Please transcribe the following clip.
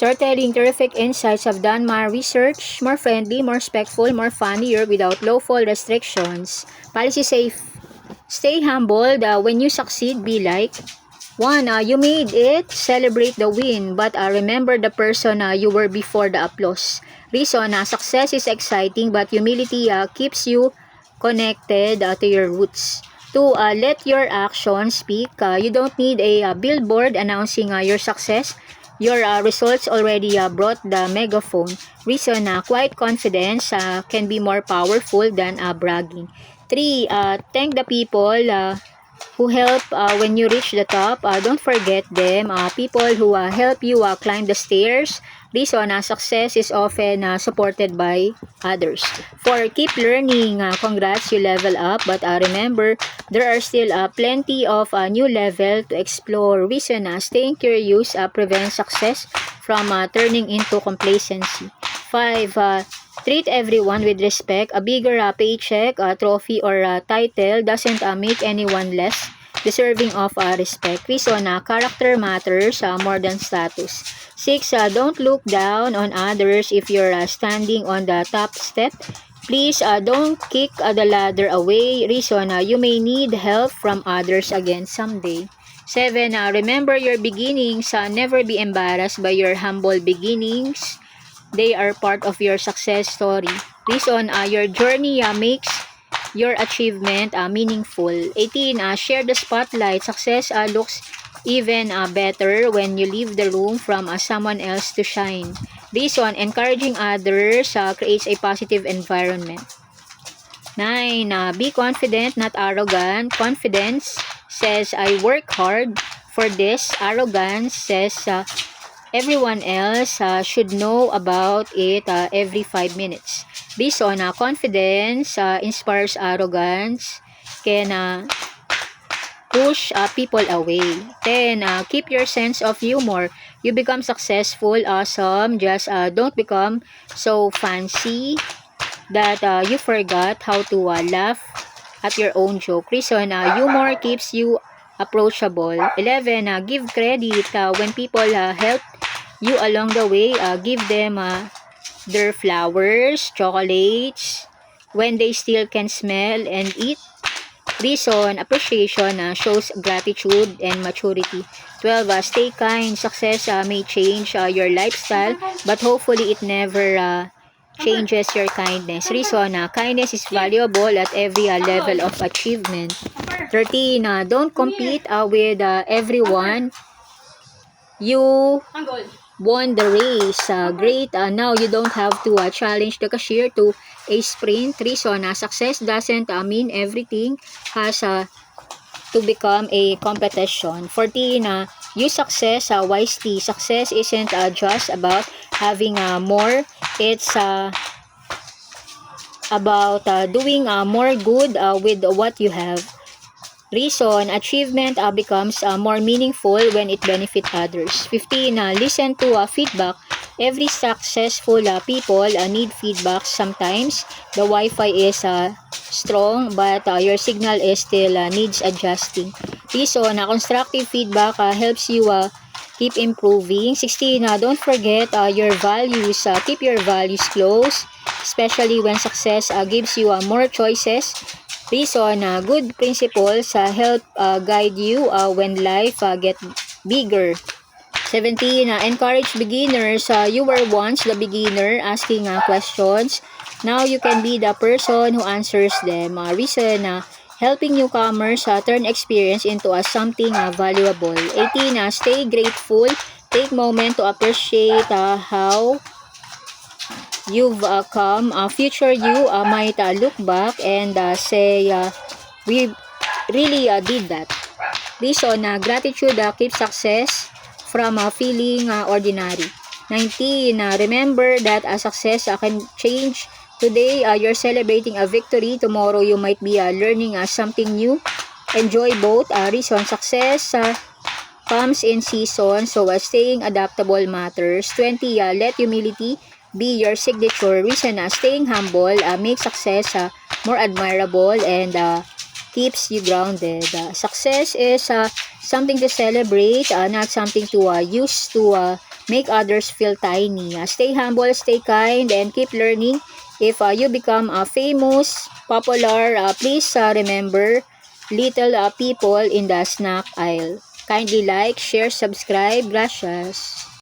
storytelling, terrific insights. I've done my research. More friendly, more respectful, more funnier without lawful restrictions. Policy safe. Stay humble. When you succeed, be like. 1. You made it. Celebrate the win. But remember the person you were before the applause. Reason, success is exciting but humility keeps you connected to your roots. 2. Let your actions speak. You don't need a billboard announcing your success. Your results already brought the megaphone. Reason, quiet confidence can be more powerful than bragging. 3. Thank the people who help when you reach the top. Don't forget them. People who help you climb the stairs. Reason, success is often supported by others. 4. Keep learning. Congrats, you level up. But remember, there are still plenty of new level to explore. Reason, staying curious prevents success from turning into complacency. 5. Treat everyone with respect. A bigger paycheck, trophy, or title doesn't make anyone less deserving of respect. Reason, character matters more than status. 6. Don't look down on others if you're standing on the top step. Please don't kick the ladder away. Reason, you may need help from others again someday. 7. Remember your beginnings. Never be embarrassed by your humble beginnings. They are part of your success story. Reason, your journey makes your achievement meaningful. 18. Share the spotlight. Success looks even better when you leave the room from someone else to shine. Reason, encouraging others creates a positive environment. 9. Be confident, not arrogant. Confidence says, I work hard for this. Arrogance says, everyone else should know about it every 5 minutes. Reason, confidence inspires arrogance, can push people away. 10. Keep your sense of humor. You become successful, awesome. Just don't become so fancy that you forgot how to laugh at your own joke. Reason, humor keeps you approachable. 11. Give credit when people help you along the way. Give them their flowers, chocolates, when they still can smell and eat. Reason, appreciation shows gratitude and maturity. 12. Stay kind. Success may change your lifestyle, but hopefully it never changes your kindness. Reason, kindness is valuable at every level of achievement. 13. Don't compete with everyone. You won the race. Great. Now you don't have to challenge the cashier to a sprint. Reason, success doesn't mean everything has to become a competition. 14. Use success wisely. Success isn't just about having more. It's about doing more good with what you have. Reason, achievement becomes more meaningful when it benefits others. 15. Listen to feedback. Every successful people need feedback. Sometimes the Wi-Fi is strong but your signal is still needs adjusting. Reason, constructive feedback helps you keep improving. 16. Don't forget your values. Keep your values close, especially when success gives you more choices. Reason, good principles help guide you when life get bigger. 17. Encourage beginners. You were once the beginner asking questions. Now you can be the person who answers them. Reason, helping newcomers turn experience into something valuable. 18. Stay grateful. Take moment to appreciate how you've come. Future you might look back and say, we really did that. Reason, gratitude keeps success from feeling ordinary. 19. Remember that success can change. Today, you're celebrating a victory. Tomorrow, you might be learning something new. Enjoy both. Reason, success comes in season, so staying adaptable matters. 20. Let humility be your signature. Reason, staying humble makes success more admirable and keeps you grounded. Success is something to celebrate, not something to use to make others feel tiny. Stay humble, stay kind, and keep learning. If you become famous, popular, please remember little people in the snack aisle. Kindly like, share, subscribe. Gracias.